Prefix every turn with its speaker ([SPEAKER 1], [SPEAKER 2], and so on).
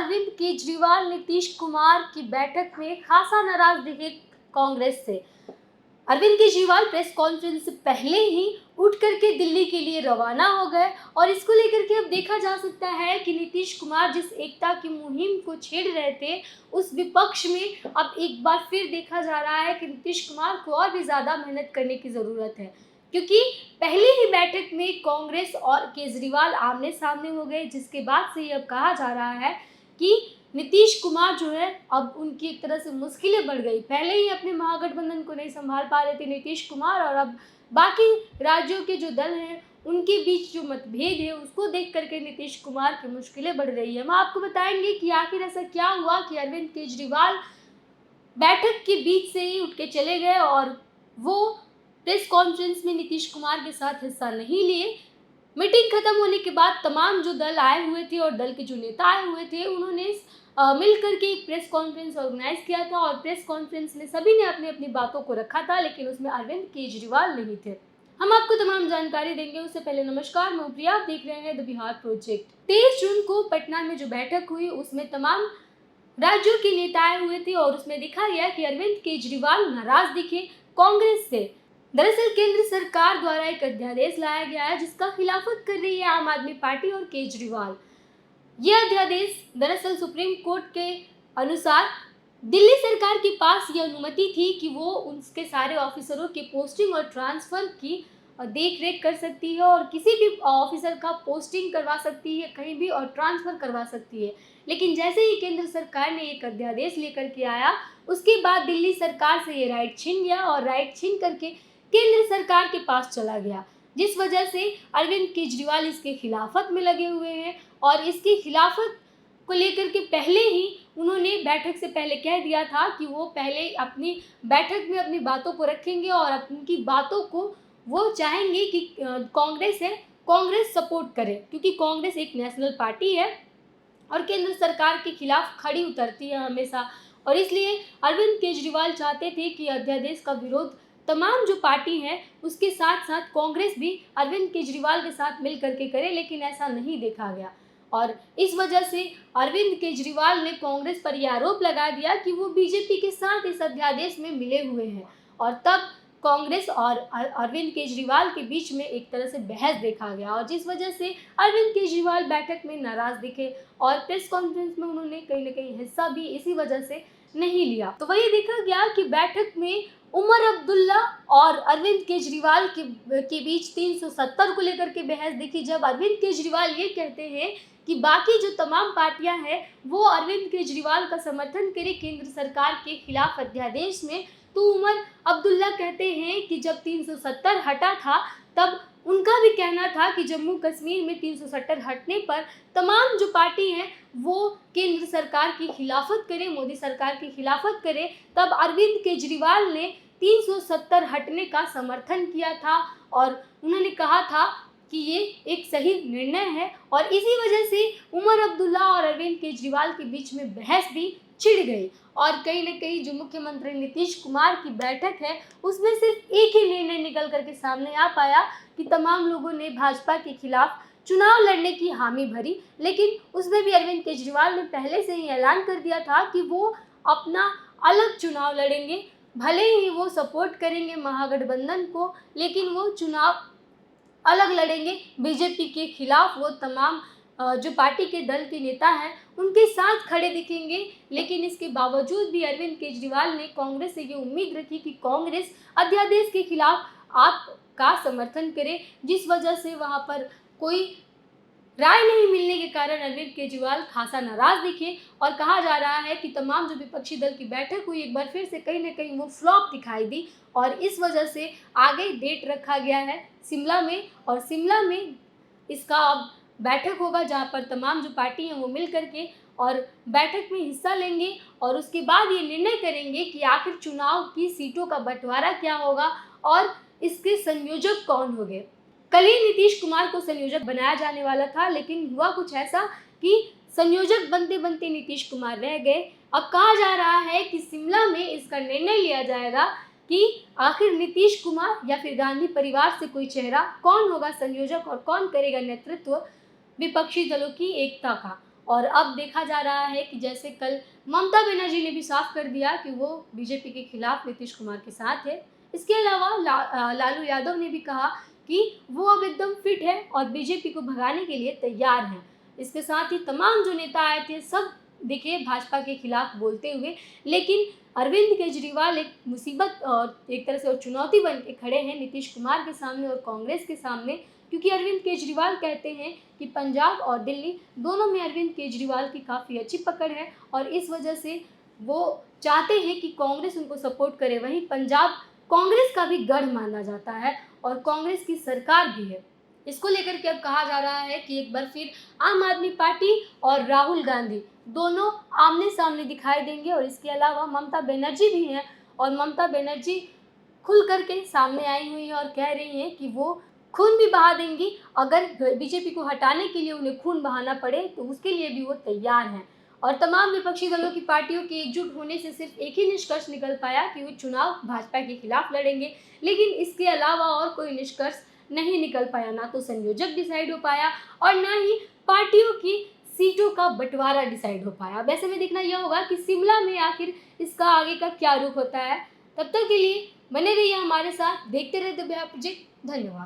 [SPEAKER 1] अरविंद केजरीवाल नीतीश कुमार की बैठक में खासा नाराज दिखे कांग्रेस से। अरविंद केजरीवाल प्रेस कॉन्फ्रेंस से पहले ही उठ करके दिल्ली के लिए रवाना हो गए और इसको लेकर के अब देखा जा सकता है कि नीतीश कुमार जिस एकता की मुहिम को छेड़ रहे थे, उस विपक्ष में अब एक बार फिर देखा जा रहा है कि नीतीश कुमार को और भी ज़्यादा मेहनत करने की ज़रूरत है, क्योंकि पहले ही बैठक में कांग्रेस और केजरीवाल आमने सामने हो गए, जिसके बाद से ये अब कहा जा रहा है कि नीतीश कुमार जो है अब उनकी एक तरह से मुश्किलें बढ़ गई। पहले ही अपने महागठबंधन को नहीं संभाल पा रहे थे नीतीश कुमार, और अब बाकी राज्यों के जो दल हैं उनके बीच जो मतभेद है उसको देख करके नीतीश कुमार की मुश्किलें बढ़ रही है। हम आपको बताएंगे कि आखिर ऐसा क्या हुआ कि अरविंद केजरीवाल बैठक के बीच से ही उठ के चले गए और वो प्रेस कॉन्फ्रेंस में नीतीश कुमार के साथ हिस्सा नहीं लिए। मीटिंग खत्म होने के बाद तमाम जो दल आए हुए थे और दल के जो नेता आए हुए थे उन्होंने मिल करके एक प्रेस कॉन्फ्रेंस ऑर्गेनाइज किया था, और प्रेस कॉन्फ्रेंस में सभी ने अपनी अपनी बातों को रखा था, लेकिन उसमें अरविंद केजरीवाल नहीं थे। हम आपको तमाम जानकारी देंगे, उससे पहले नमस्कार, मैं प्रिया, आप देख रहे हैं द बिहार प्रोजेक्ट। 23 जून को पटना में जो बैठक हुई उसमें तमाम राज्यों के नेता आए हुए थे और उसमें देखा गया कि अरविंद केजरीवाल नाराज दिखे कांग्रेस से। दरअसल केंद्र सरकार द्वारा एक अध्यादेश लाया गया है जिसका खिलाफत कर रही है आम आदमी पार्टी और केजरीवाल। यह अध्यादेश दरअसल सुप्रीम कोर्ट के अनुसार दिल्ली सरकार के पास यह अनुमति थी कि वो उसके सारे ऑफिसरों की पोस्टिंग और ट्रांसफर की देख रेख कर सकती है और किसी भी ऑफिसर का पोस्टिंग करवा सकती है कहीं भी और ट्रांसफर करवा सकती है। लेकिन जैसे ही केंद्र सरकार ने एक अध्यादेश लेकर के आया, उसके बाद दिल्ली सरकार से ये राइट छीन गया और राइट छीन करके केंद्र सरकार के पास चला गया, जिस वजह से अरविंद केजरीवाल इसके खिलाफत में लगे हुए हैं। और इसकी खिलाफत को लेकर के पहले ही उन्होंने बैठक से पहले कह दिया था कि वो पहले अपनी बैठक में अपनी बातों को रखेंगे और उनकी बातों को वो चाहेंगे कि कांग्रेस सपोर्ट करे, क्योंकि कांग्रेस एक नेशनल पार्टी है और केंद्र सरकार के खिलाफ खड़ी उतरती है हमेशा। और इसलिए अरविंद केजरीवाल चाहते थे कि अध्यादेश का विरोध तमाम जो पार्टी है उसके साथ साथ कांग्रेस भी अरविंद केजरीवाल के साथ मिल करके करे, लेकिन ऐसा नहीं देखा गया। और इस वजह से अरविंद केजरीवाल ने कांग्रेस पर यह आरोप लगा दिया कि वो बीजेपी के साथ इस अध्यादेश में मिले हुए हैं, और तब कांग्रेस और अरविंद केजरीवाल के बीच में एक तरह से बहस देखा गया, और जिस वजह से अरविंद केजरीवाल बैठक में नाराज दिखे और प्रेस कॉन्फ्रेंस में उन्होंने कहीं ना कहीं हिस्सा भी इसी वजह से नहीं लिया। तो वही देखा गया कि बैठक में उमर अब्दुल्ला और अरविंद केजरीवाल के बीच 370 को लेकर के बहस दिखी, जब अरविंद केजरीवाल ये कहते हैं कि बाकी जो तमाम पार्टियां हैं वो अरविंद केजरीवाल का समर्थन करें केंद्र सरकार के खिलाफ अध्यादेश में, तो उमर अब्दुल्ला कहते हैं कि जब 370 हटा था तब उनका भी कहना था कि जम्मू कश्मीर में 370 हटने पर तमाम जो पार्टी हैं वो केंद्र सरकार की खिलाफत करे, मोदी सरकार की खिलाफत करे। तब अरविंद केजरीवाल ने 370 हटने का समर्थन किया था और उन्होंने कहा था कि ये एक सही निर्णय है, और इसी वजह से उमर अब्दुल्ला और अरविंद केजरीवाल के बीच में बहस भी छिड़ गई। और कहीं न कहीं जो मुख्यमंत्री नीतीश कुमार की बैठक है उसमें सिर्फ एक ही निर्णय निकल करके सामने आ पाया कि तमाम लोगों ने भाजपा के खिलाफ चुनाव लड़ने की हामी भरी, लेकिन उसमें भी अरविंद केजरीवाल ने पहले से ही ऐलान कर दिया था कि वो अपना अलग चुनाव लड़ेंगे। भले ही वो सपोर्ट करेंगे महागठबंधन को, लेकिन वो चुनाव अलग लड़ेंगे बीजेपी के खिलाफ। वो तमाम जो पार्टी के दल के नेता हैं उनके साथ खड़े दिखेंगे, लेकिन इसके बावजूद भी अरविंद केजरीवाल ने कांग्रेस से ये उम्मीद रखी कि कांग्रेस अध्यादेश के खिलाफ आपका समर्थन करे, जिस वजह से वहां पर कोई राय नहीं मिलने के कारण अरविंद केजरीवाल खासा नाराज दिखे। और कहा जा रहा है कि तमाम जो विपक्षी दल की बैठक हुई एक बार फिर से कहीं ना कहीं वो फ्लॉप दिखाई दी, और इस वजह से आगे डेट रखा गया है शिमला में, और शिमला में इसका अब बैठक होगा जहां पर तमाम जो पार्टी हैं वो मिल करके और बैठक में हिस्सा लेंगे और उसके बाद ये निर्णय करेंगे कि आखिर चुनाव की सीटों का बंटवारा क्या होगा और इसके संयोजक कौन होंगे। कल ही नीतीश कुमार को संयोजक बनाया जाने वाला था, लेकिन हुआ कुछ ऐसा कि संयोजक बनते बनते नीतीश कुमार रह गए। अब कहा जा रहा है कि शिमला में इसका निर्णय लिया जाएगा कि आखिर नीतीश कुमार या फिर गांधी परिवार से कोई चेहरा कौन होगा संयोजक और कौन करेगा नेतृत्व विपक्षी दलों की एकता का। और अब देखा जा रहा है कि जैसे कल ममता बनर्जी ने भी साफ कर दिया कि वो बीजेपी के खिलाफ नीतीश कुमार के साथ है। इसके अलावा लालू यादव ने भी कहा कि वो अब एकदम फिट है और बीजेपी को भगाने के लिए तैयार हैं। इसके साथ ही तमाम जो नेता आए थे सब देखिए भाजपा के खिलाफ बोलते हुए, लेकिन अरविंद केजरीवाल एक मुसीबत और एक तरह से और चुनौती बन के खड़े हैं नीतीश कुमार के सामने और कांग्रेस के सामने, क्योंकि अरविंद केजरीवाल कहते हैं कि पंजाब और दिल्ली दोनों में अरविंद केजरीवाल की काफ़ी अच्छी पकड़ है और इस वजह से वो चाहते हैं कि कांग्रेस उनको सपोर्ट करे। वहीं पंजाब कांग्रेस का भी गढ़ माना जाता है और कांग्रेस की सरकार भी है। इसको लेकर के अब कहा जा रहा है कि एक बार फिर आम आदमी पार्टी और राहुल गांधी दोनों आमने सामने दिखाई देंगे और इसके अलावा ममता बनर्जी भी हैं और ममता बनर्जी खुल करके सामने आई हुई हैं और कह रही हैं कि वो खून भी बहा देंगी, अगर बीजेपी को हटाने के लिए उन्हें खून बहाना पड़े तो उसके लिए भी वो तैयार हैं। और तमाम विपक्षी दलों की पार्टियों के एकजुट होने से सिर्फ एक ही निष्कर्ष निकल पाया कि वो चुनाव भाजपा के खिलाफ लड़ेंगे, लेकिन इसके अलावा और कोई निष्कर्ष नहीं निकल पाया। ना तो संयोजक डिसाइड हो पाया और ना ही पार्टियों की सीटों का बंटवारा डिसाइड हो पाया। अब ऐसे में देखना यह होगा कि शिमला में आखिर इसका आगे का क्या रुख होता है। तब तक के लिए बने रहिए हमारे साथ, देखते रहिए द बिहार प्रोजेक्ट। धन्यवाद।